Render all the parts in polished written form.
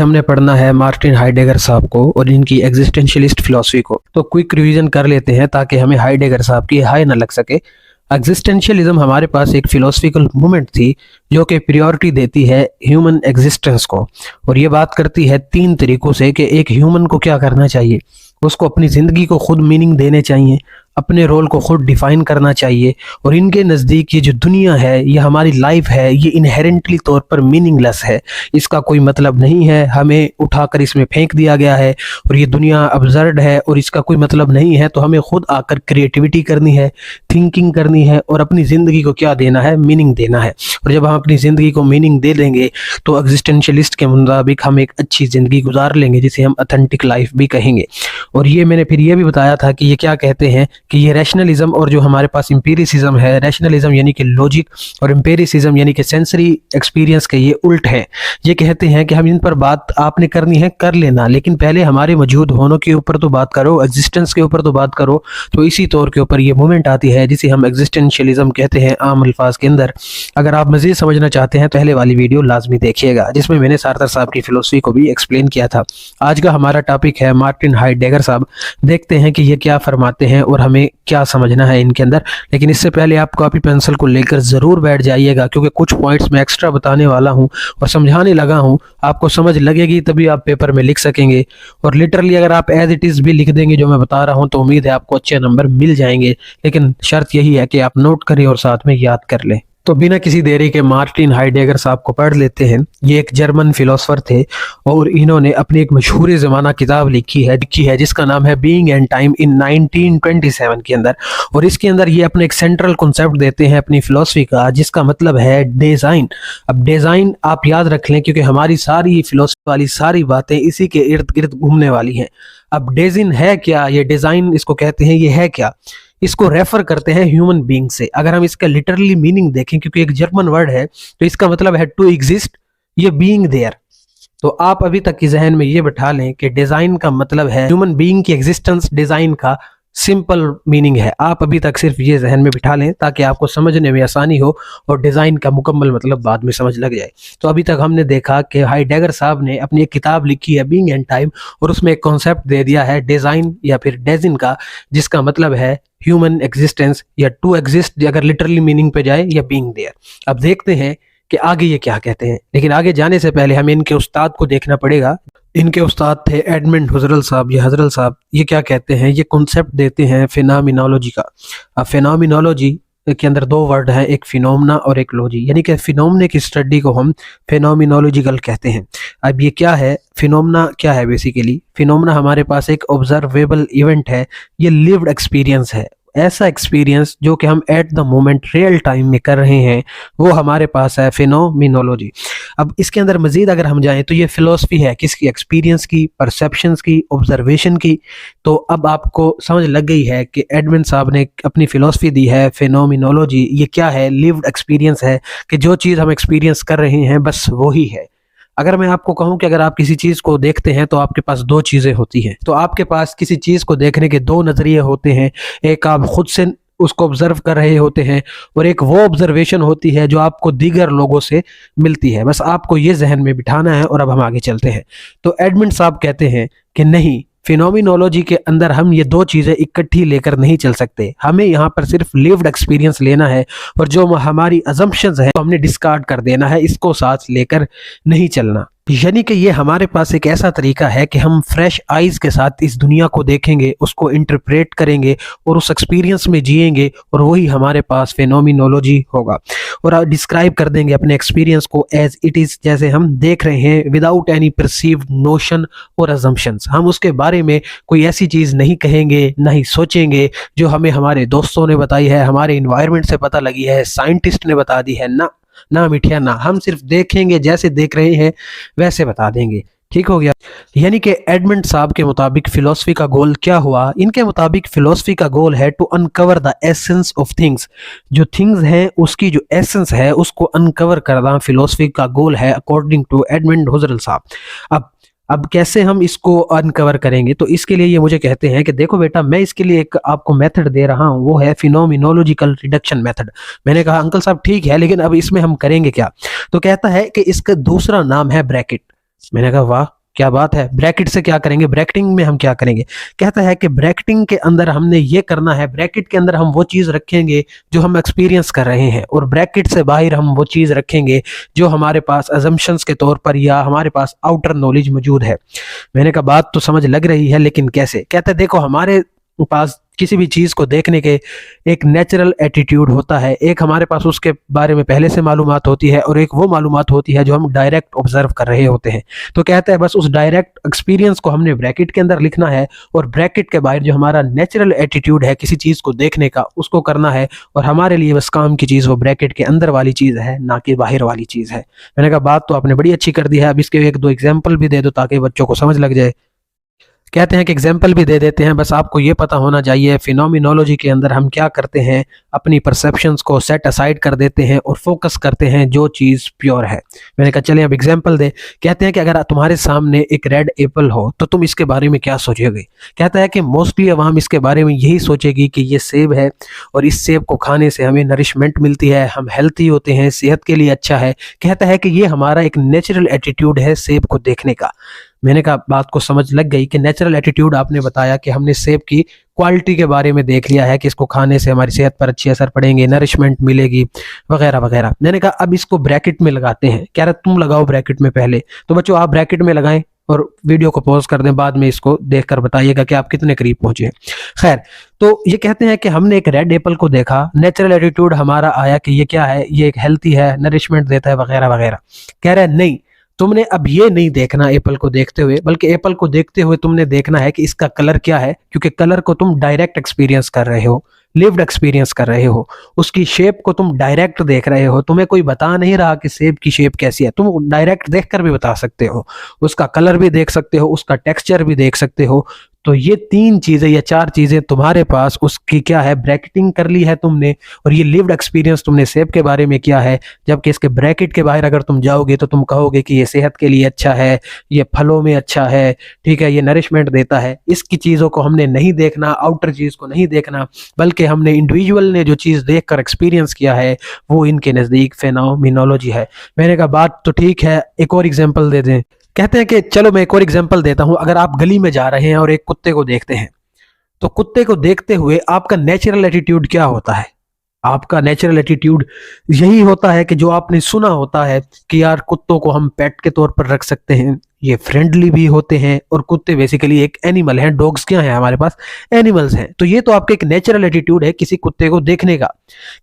हमने पढ़ना है मार्टिन हाइडेगर साहब को और इनकी एग्जिस्टेंशियलिस्ट फिलॉसफी को। तो क्विक रिवीजन कर लेते हैं ताकि हमें हाइडेगर साहब की हाय ना लग सके। एग्जिस्टेंशियलिज्म हमारे पास एक फिलोसफिकल मूवमेंट थी जो कि प्रायोरिटी देती है ह्यूमन एग्जिस्टेंस को, और ये बात करती है तीन तरीकों से कि एक ह्यूमन को क्या करना चाहिए। उसको अपनी ज़िंदगी को खुद मीनिंग देने चाहिए, अपने रोल को खुद डिफाइन करना चाहिए, और इनके नज़दीक ये जो दुनिया है, ये हमारी लाइफ है, ये इनहेरेंटली तौर पर मीनिंगलेस है। इसका कोई मतलब नहीं है, हमें उठाकर इसमें फेंक दिया गया है और ये दुनिया अब्सर्ड है और इसका कोई मतलब नहीं है। तो हमें खुद आकर क्रिएटिविटी करनी है, थिंकिंग करनी है और अपनी ज़िंदगी को क्या देना है, मीनिंग देना है। और जब हम अपनी ज़िंदगी को मीनिंग दे देंगे तो एग्जिस्टेंशियलिस्ट के मुताबिक हम एक अच्छी ज़िंदगी गुजार लेंगे, जिसे हम ऑथेंटिक लाइफ भी कहेंगे। और ये मैंने फिर ये भी बताया था कि ये क्या कहते हैं कि ये रैशनलिज्म और जो हमारे पास एम्पिरिसिज्म है, रैशनलिज्म यानी कि लॉजिक और एम्पिरिसिज्म यानी कि सेंसरी एक्सपीरियंस के ये उल्ट है। ये कहते हैं कि हम इन पर बात आपने करनी है कर लेना, लेकिन पहले हमारे मौजूद होने के ऊपर तो बात करो, एग्जिस्टेंस के ऊपर तो बात करो। तो इसी तौर के ऊपर ये मूवमेंट आती है जिसे हम एग्जिस्टेंशियलिज्म कहते हैं आम अल्फाज के अंदर। अगर आप मज़ीद समझना चाहते हैं पहले वाली वीडियो लाजमी देखिएगा, जिसमें मैंने सारतर साहब की फिलोसफी को भी एक्सप्लेन किया था। आज का हमारा टॉपिक है मार्टिन हाइडेगर साहब। देखते हैं कि ये क्या फरमाते हैं और हमें क्या समझना है इनके अंदर। लेकिन इससे पहले आप कॉपी पेंसिल को लेकर ज़रूर बैठ जाइएगा, क्योंकि कुछ पॉइंट्स मैं एक्स्ट्रा बताने वाला हूं और समझाने लगा हूं। आपको समझ लगेगी तभी आप पेपर में लिख सकेंगे, और लिटरली अगर आप एज इट इज़ भी लिख देंगे जो मैं बता रहा हूं तो उम्मीद है आपको अच्छे नंबर मिल जाएंगे। लेकिन शर्त यही है कि आप नोट करें और साथ में याद कर लें। तो बिना किसी देरी के मार्टिन हाइडेगर साहब को पढ़ लेते हैं। ये एक जर्मन फिलोसोफर थे और इन्होंने अपनी एक मशहूर ज़माना किताब लिखी है जिसका नाम है बीइंग एंड टाइम इन 1927 के अंदर। और इसके अंदर ये अपने एक सेंट्रल कॉन्सेप्ट देते हैं अपनी फिलोसफी का, जिसका मतलब है डिज़ाइन। अब डिज़ाइन आप याद रख लें, क्योंकि हमारी सारी फिलोसफी वाली सारी बातें इसी के इर्द गिर्द घूमने वाली हैं। अब डिज़ाइन है क्या, ये डिज़ाइन इसको कहते हैं, ये है क्या? इसको रेफर करते हैं ह्यूमन बीइंग से। अगर हम इसका लिटरली मीनिंग देखें, क्योंकि एक जर्मन वर्ड है, तो इसका मतलब है टू एग्जिस्ट, ये बीइंग देयर। तो आप अभी तक की जहन में ये बैठा लें कि डिजाइन का मतलब है ह्यूमन बीइंग की एग्जिस्टेंस। डिजाइन का सिंपल मीनिंग है। आप अभी तक सिर्फ ये जहन में बिठा लें ताकि आपको समझने में आसानी हो और डिज़ाइन का मुकम्मल मतलब बाद में समझ लग जाए। तो अभी तक हमने देखा कि हाइडेगर साहब ने अपनी एक किताब लिखी है बीइंग एंड टाइम, और उसमें एक कॉन्सेप्ट दे दिया है डिज़ाइन या फिर डेजिन का, जिसका मतलब है ह्यूमन एग्जिस्टेंस या टू एग्जिस्ट, अगर लिटरली मीनिंग पे जाए, या बीइंग देयर। अब देखते हैं कि आगे ये क्या कहते हैं। लेकिन आगे जाने से पहले हमें इनके उस्ताद को देखना पड़ेगा। इनके उस्ताद थे एडमंड हुसरल साहब या हजरल साहब। ये क्या कहते हैं, ये कॉन्सेप्ट देते हैं फिनोमिनोलॉजी का। अब फिनोमिनोलॉजी के अंदर दो वर्ड हैं, एक फिनोमना और एक लॉजी, यानी कि फिनोमने की स्टडी को हम फिनोमिनोलॉजिकल कहते हैं। अब ये क्या है, फिनोमना क्या है? बेसिकली फिनोमना हमारे पास एक ऑब्जर्वेबल इवेंट है, ये लिव्ड एक्सपीरियंस है। ऐसा एक्सपीरियंस जो कि हम at the moment real time में कर रहे हैं, वो हमारे पास है फिनोमिनोलॉजी। अब इसके अंदर मजीद अगर हम जाएं तो ये फिलोसफी है किसकी? एक्सपीरियंस की, परसेप्शंस की, ऑब्जर्वेशन की। तो अब आपको समझ लग गई है कि एडमंड साहब ने अपनी फिलोसफी दी है फिनोमिनोलॉजी। ये क्या है? लिव्ड एक्सपीरियंस है कि जो चीज़ हम एक्सपीरियंस कर रहे हैं बस वही है। अगर मैं आपको कहूं कि अगर आप किसी चीज़ को देखते हैं तो आपके पास दो चीज़ें होती हैं। तो आपके पास किसी चीज़ को देखने के दो नज़रिए होते हैं। एक आप खुद से उसको ऑब्जर्व कर रहे होते हैं, और एक वो ऑब्जर्वेशन होती है जो आपको दीगर लोगों से मिलती है। बस आपको ये जहन में बिठाना है, और अब हम आगे चलते हैं। तो एडमंड साहब कहते हैं कि नहीं, फिनोमिनोलॉजी के अंदर हम ये दो चीज़ें इकट्ठी लेकर नहीं चल सकते। हमें यहाँ पर सिर्फ लिव्ड एक्सपीरियंस लेना है, और जो हमारी अजम्पशंस है तो हमने डिस्कार्ड कर देना है, इसको साथ लेकर नहीं चलना। यानी कि ये हमारे पास एक ऐसा तरीका है कि हम फ्रेश आइज़ के साथ इस दुनिया को देखेंगे, उसको इंटरप्रेट करेंगे और उस एक्सपीरियंस में जिएंगे, और वही हमारे पास फिनोमिनोलॉजी होगा। और डिस्क्राइब कर देंगे अपने एक्सपीरियंस को एज इट इज़, जैसे हम देख रहे हैं, विदाउट एनी परसीव्ड नोशन और अजम्पशंस। हम उसके बारे में कोई ऐसी चीज़ नहीं कहेंगे, नहीं सोचेंगे जो हमें हमारे दोस्तों ने बताई है, हमारे इन्वायरमेंट से पता लगी है, साइंटिस्ट ने बता दी है। ना मिठिया ना, हम सिर्फ देखेंगे, जैसे देख रहे हैं वैसे बता देंगे। ठीक हो गया। यानी कि एडमंड साहब के मुताबिक फिलोसफी का गोल क्या हुआ? इनके मुताबिक फिलोसफी का गोल है to uncover the essence of things. जो थिंग्स हैं उसकी जो एसेंस है उसको अनकवर करना फिलोसफी का गोल है, अकॉर्डिंग टू एडमंड हुसरल साहब। अब कैसे हम इसको अनकवर करेंगे? तो इसके लिए ये मुझे कहते हैं कि देखो बेटा, मैं इसके लिए एक आपको मेथड दे रहा हूँ, वो है फिनोमिनोलॉजिकल रिडक्शन मेथड। मैंने कहा अंकल साहब ठीक है, लेकिन अब इसमें हम करेंगे क्या? तो कहता है कि इसका दूसरा नाम है ब्रैकेट। मैंने कहा वाह क्या बात है, ब्रैकेट से क्या करेंगे, ब्रैकेटिंग में हम क्या करेंगे? कहता है कि ब्रैकेटिंग के अंदर हमने ये करना है, ब्रैकेट के अंदर हम वो चीज रखेंगे जो हम एक्सपीरियंस कर रहे हैं, और ब्रैकेट से बाहर हम वो चीज रखेंगे जो हमारे पास अजम्पशंस के तौर पर या हमारे पास आउटर नॉलेज मौजूद है। मैंने कहा बात तो समझ लग रही है, लेकिन कैसे? कहता है देखो हमारे पास किसी भी चीज को देखने के एक नेचुरल एटीट्यूड होता है, एक हमारे पास उसके बारे में पहले से मालूमात होती है, और एक वो मालूमात होती है जो हम डायरेक्ट ऑब्जर्व कर रहे होते हैं। तो कहता है बस उस डायरेक्ट एक्सपीरियंस को हमने ब्रैकेट के अंदर लिखना है, और ब्रैकेट के बाहर जो हमारा नेचुरल एटीट्यूड है किसी चीज को देखने का, उसको करना है। और हमारे लिए बस काम की चीज वो ब्रैकेट के अंदर वाली चीज है, ना कि बाहर वाली चीज है। मैंने कहा बात तो आपने बड़ी अच्छी कर दी है, अब इसके एक दो एग्जाम्पल भी दे दो ताकि बच्चों को समझ लग जाए। कहते हैं कि एग्जाम्पल भी दे देते हैं, बस आपको ये पता होना चाहिए फिनोमिनोलॉजी के अंदर हम क्या करते हैं, अपनी परसेप्शंस को सेट असाइड कर देते हैं और फोकस करते हैं जो चीज़ प्योर है। मैंने कहा चलें अब एग्जाम्पल दे। कहते हैं कि अगर तुम्हारे सामने एक रेड एप्पल हो तो तुम इसके बारे में क्या सोचोगे? कहता है कि मोस्टली अवाम इसके बारे में यही सोचेगी कि ये सेब है और इस सेब को खाने से हमें नरिशमेंट मिलती है, हम हेल्थी होते हैं, सेहत के लिए अच्छा है। कहता है कि ये हमारा एक नेचुरल एटीट्यूड है सेब को देखने का। मैंने कहा बात को समझ लग गई कि नेचुरल एटीट्यूड आपने बताया कि हमने सेब की क्वालिटी के बारे में देख लिया है कि इसको खाने से हमारी सेहत पर अच्छी असर पड़ेंगे, नरिशमेंट मिलेगी वगैरह वगैरह। मैंने कहा अब इसको ब्रैकेट में लगाते हैं। कह रहा तुम लगाओ ब्रैकेट में पहले। तो बच्चों आप ब्रैकेट में लगाएं और वीडियो को पॉज कर दें, बाद में इसको देखकर बताइएगा कि आप कितने करीब पहुंचे हैं। खैर, तो ये कहते हैं कि हमने एक रेड एप्पल को देखा, नेचुरल एटीट्यूड हमारा आया कि ये क्या है, ये एक हेल्थी है, नरिशमेंट देता है वगैरह वगैरह। कह रहा है नहीं, तुमने अब ये नहीं देखना एप्पल को देखते हुए, बल्कि एप्पल को देखते हुए तुमने देखना है कि इसका कलर क्या है, क्योंकि कलर को तुम डायरेक्ट एक्सपीरियंस कर रहे हो, लिव्ड एक्सपीरियंस कर रहे हो। उसकी शेप को तुम डायरेक्ट देख रहे हो, तुम्हें कोई बता नहीं रहा कि सेब की शेप कैसी है, तुम डायरेक्ट देखकर भी बता सकते हो, उसका कलर भी देख सकते हो, उसका टेक्सचर भी देख सकते हो। तो ये तीन चीजें या चार चीजें तुम्हारे पास उसकी क्या है, ब्रैकेटिंग कर ली है तुमने, और ये लिव्ड एक्सपीरियंस तुमने सेब के बारे में किया है। जबकि इसके ब्रैकेट के बाहर अगर तुम जाओगे तो तुम कहोगे कि ये सेहत के लिए अच्छा है, ये फलों में अच्छा है, ठीक है, ये नरिशमेंट देता है। इसकी चीजों को हमने नहीं देखना, आउटर चीज को नहीं देखना, बल्कि हमने इंडिविजुअल ने जो चीज देखकर एक्सपीरियंस किया है वो इनके नजदीक फेनोमिनोलॉजी है। मैंने कहा बात तो ठीक है, एक और एग्जाम्पल दे दें। कहते हैं कि चलो मैं एक और एग्जांपल देता हूं। अगर आप गली में जा रहे हैं और एक कुत्ते को देखते हैं, तो कुत्ते को देखते हुए आपका नेचुरल एटीट्यूड क्या होता है? आपका नेचुरल एटीट्यूड यही होता है कि जो आपने सुना होता है कि यार कुत्तों को हम पेट के तौर पर रख सकते हैं, ये फ्रेंडली भी होते हैं, और कुत्ते बेसिकली एक एनिमल हैं। डॉग्स क्या है, हमारे पास एनिमल्स हैं। तो ये तो आपका एक नेचुरल एटीट्यूड है किसी कुत्ते को देखने का।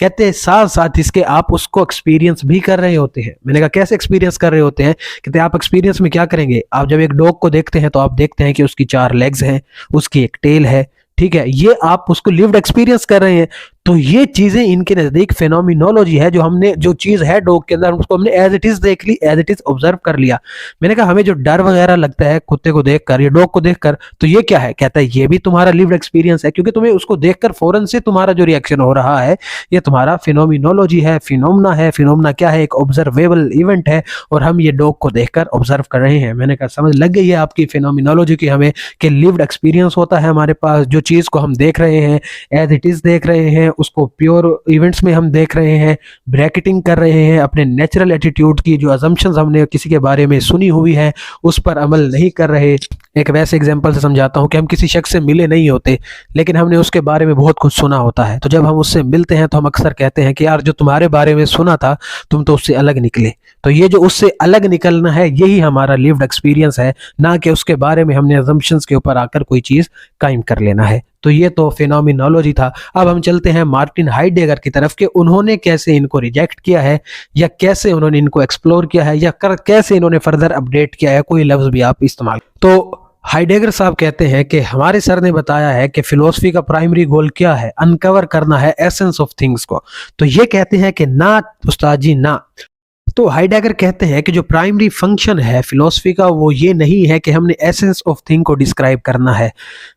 कहते हैं साथ साथ इसके आप उसको एक्सपीरियंस भी कर रहे होते हैं। मैंने कहा कैसे एक्सपीरियंस कर रहे होते हैं? कहते हैं आप एक्सपीरियंस में क्या करेंगे, आप जब एक डॉग को देखते हैं तो आप देखते हैं कि उसकी 4 लेग्स हैं, उसकी एक टेल है, ठीक है, ये आप उसको लिव्ड एक्सपीरियंस कर रहे हैं। तो ये चीजें इनके नजदीक फेनोमिनोलॉजी है। जो हमने जो चीज है डॉग के अंदर उसको हमने एज इट इज देख ली, एज इट इज ऑब्जर्व कर लिया। मैंने कहा हमें जो डर वगैरह लगता है कुत्ते को देखकर या डॉग को देखकर, तो ये क्या है? कहता है ये भी तुम्हारा लिव्ड एक्सपीरियंस है, क्योंकि तुम्हें उसको देखकर फौरन से तुम्हारा जो रिएक्शन हो रहा है ये तुम्हारा फिनोमिनोलॉजी है, फिनोमना है। फिनोमना क्या है? एक ऑब्जर्वेबल इवेंट है, और हम ये डॉग को देखकर ऑब्जर्व कर रहे हैं। मैंने कहा समझ लग गई है आपकी फिनोमिनोलॉजी की हमें, कि लिव्ड एक्सपीरियंस होता है हमारे पास, जो चीज को हम देख रहे हैं एज इट इज देख रहे हैं, उसको प्योर इवेंट्स में हम देख रहे हैं, ब्रैकेटिंग कर रहे हैं, अपने नेचुरल एटीट्यूड की जो अजम्पशंस हमने किसी के बारे में सुनी हुई है उस पर अमल नहीं कर रहे। एक वैसे एग्जांपल से समझाता हूं कि हम किसी शख्स से मिले नहीं होते, लेकिन हमने उसके बारे में बहुत कुछ सुना होता है। तो जब हम उससे मिलते हैं तो हम अक्सर कहते हैं कि यार जो तुम्हारे बारे में सुना था तुम तो उससे अलग निकले। तो ये जो उससे अलग निकलना है यही हमारा लिव्ड एक्सपीरियंस है, ना कि उसके बारे में हमने अजम्पशंस के ऊपर आकर कोई चीज कायम कर लेना है। तो ये तो फिनोमिनोलॉजी था। अब हम चलते हैं मार्टिन हाइडेगर की तरफ कि उन्होंने कैसे इनको रिजेक्ट किया है, या कैसे उन्होंने इनको एक्सप्लोर किया है, या कैसे इन्होंने फर्दर अपडेट किया है। कोई लफ्ज भी आप इस्तेमाल। तो हाइडेगर साहब कहते हैं कि हमारे सर ने बताया है कि फिलोसफी का प्राइमरी गोल क्या है, अनकवर करना है एसेंस ऑफ थिंग्स को। तो ये कहते हैं कि ना उस्ताद जी ना। तो हाइडेगर कहते हैं कि जो प्राइमरी फंक्शन है फिलोसफी का वो ये नहीं है कि हमने एसेंस ऑफ थिंग को डिस्क्राइब करना है,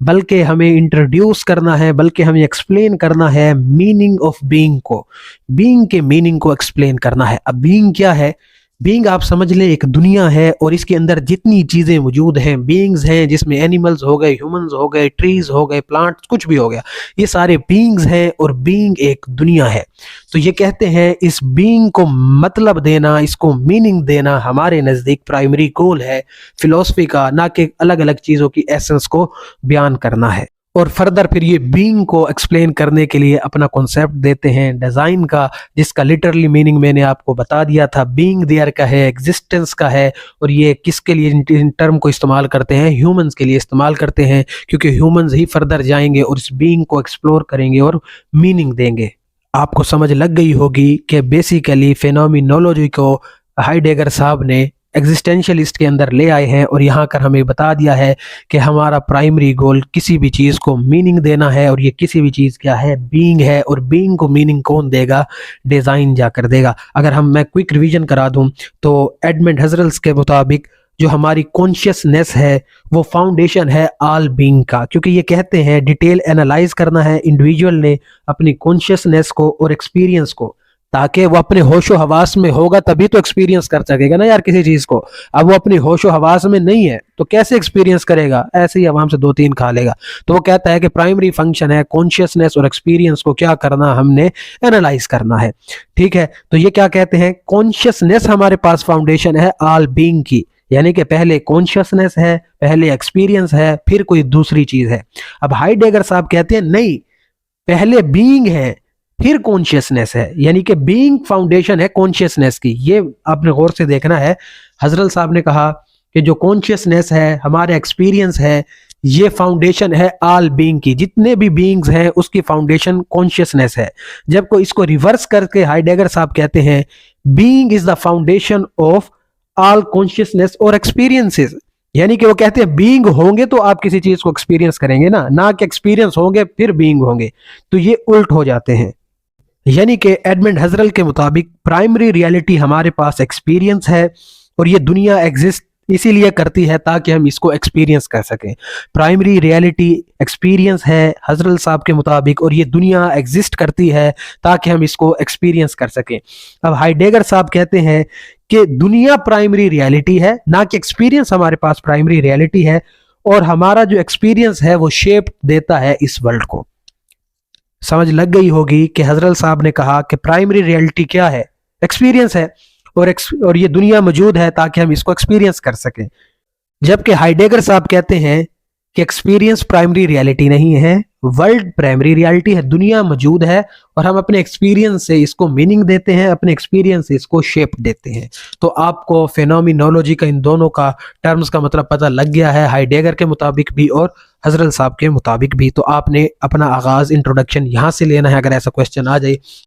बल्कि हमें इंट्रोड्यूस करना है, बल्कि हमें एक्सप्लेन करना है मीनिंग ऑफ बीइंग को, बीइंग के मीनिंग को एक्सप्लेन करना है। अब बीइंग क्या है? बीइंग आप समझ लें एक दुनिया है और इसके अंदर जितनी चीज़ें मौजूद हैं, बीइंग्स हैं जिसमें एनिमल्स हो गए, ह्यूमंस हो गए, ट्रीज हो गए, प्लांट्स, कुछ भी हो गया, ये सारे बीइंग्स हैं और बीइंग एक दुनिया है। तो ये कहते हैं इस बीइंग को मतलब देना, इसको मीनिंग देना हमारे नज़दीक प्राइमरी गोल है फिलॉसफी का, ना कि अलग अलग चीज़ों की एसेंस को बयान करना है। और फर्दर फिर ये बीइंग को एक्सप्लेन करने के लिए अपना कॉन्सेप्ट देते हैं डिज़ाइन का, जिसका लिटरली मीनिंग मैंने आपको बता दिया था, बीइंग देयर का है, एग्जिस्टेंस का है। और ये किसके लिए इन टर्म को इस्तेमाल करते हैं? ह्यूमंस के लिए इस्तेमाल करते हैं, क्योंकि ह्यूमंस ही फर्दर जाएंगे और इस बीइंग को एक्सप्लोर करेंगे और मीनिंग देंगे। आपको समझ लग गई होगी कि बेसिकली फेनोमिनोलॉजी को हाइडेगर साहब ने एग्जिस्टेंशियलिस्ट के अंदर ले आए हैं और यहाँ कर हमें बता दिया है कि हमारा प्राइमरी गोल किसी भी चीज़ को मीनिंग देना है, और ये किसी भी चीज़ क्या है? बीइंग है। और बीइंग को मीनिंग कौन देगा? डिज़ाइन जाकर देगा। अगर मैं क्विक रिवीजन करा दूं तो एडमंड हजरल्स के मुताबिक जो हमारी कॉन्शियसनेस है वो फाउंडेशन है ऑल बीइंग का, क्योंकि ये कहते हैं डिटेल एनालाइज करना है इंडिविजुअल ने अपनी कॉन्शियसनेस को और एक्सपीरियंस को, ताकि वो अपने होशो हवास में होगा तभी तो एक्सपीरियंस कर सकेगा ना यार किसी चीज को। अब वो अपनी होशो हवास में नहीं है तो कैसे एक्सपीरियंस करेगा? ऐसे ही आवाम से दो तीन खा लेगा। तो वो कहता है कि प्राइमरी फंक्शन है कॉन्शियसनेस और एक्सपीरियंस को क्या करना, हमने एनालाइज करना है। ठीक है, तो ये क्या कहते हैं? कॉन्शियसनेस हमारे पास फाउंडेशन है ऑल बीइंग की, यानी कि पहले कॉन्शियसनेस है, पहले एक्सपीरियंस है, फिर कोई दूसरी चीज है। अब हाइडेगर साहब कहते हैं नहीं, पहले बीइंग है फिर कॉन्शियसनेस है, यानी कि बीइंग फाउंडेशन है कॉन्शियसनेस की। ये आपने गौर से देखना है। हजरत साहब ने कहा कि जो कॉन्शियसनेस है, हमारा एक्सपीरियंस है, ये फाउंडेशन है ऑल बीइंग की, जितने भी बीइंग्स हैं उसकी फाउंडेशन कॉन्शियसनेस है। जब को इसको रिवर्स करके हाइडेगर साहब कहते हैं being is the foundation of all consciousness और एक्सपीरियंसेस, यानी कि वो कहते हैं बीइंग होंगे तो आप किसी चीज को एक्सपीरियंस करेंगे ना कि एक्सपीरियंस होंगे फिर बीइंग होंगे। तो ये उल्ट हो जाते हैं। यानी कि एडमंड हजरल के मुताबिक प्राइमरी रियलिटी हमारे पास एक्सपीरियंस है, और ये दुनिया एग्जिस्ट इसीलिए करती है ताकि हम इसको एक्सपीरियंस कर सकें। प्राइमरी रियलिटी एक्सपीरियंस है हजरल साहब के मुताबिक, और ये दुनिया एग्जिस्ट करती है ताकि हम इसको एक्सपीरियंस कर सकें। अब हाइडेगर साहब कहते हैं कि दुनिया प्राइमरी रियलिटी है, ना कि एक्सपीरियंस हमारे पास प्राइमरी रियलिटी है, और हमारा जो एक्सपीरियंस है वो शेप देता है इस वर्ल्ड को। समझ लग गई होगी कि हजरत साहब ने कहा कि प्राइमरी रियलिटी क्या है? एक्सपीरियंस है, और ये दुनिया मौजूद है ताकि हम इसको एक्सपीरियंस कर सकें। जबकि हाइडेगर साहब कहते हैं कि एक्सपीरियंस प्राइमरी रियलिटी नहीं है, वर्ल्ड प्राइमरी रियलिटी है, दुनिया मौजूद है और हम अपने एक्सपीरियंस से इसको मीनिंग देते हैं, अपने एक्सपीरियंस से इसको शेप देते हैं। तो आपको फेनोमिनोलॉजी का इन दोनों का टर्म्स का मतलब पता लग गया है, हाइडेगर के मुताबिक भी और हजरत साहब के मुताबिक भी। तो आपने अपना आगाज़ इंट्रोडक्शन यहाँ से लेना है अगर ऐसा क्वेश्चन आ जाए।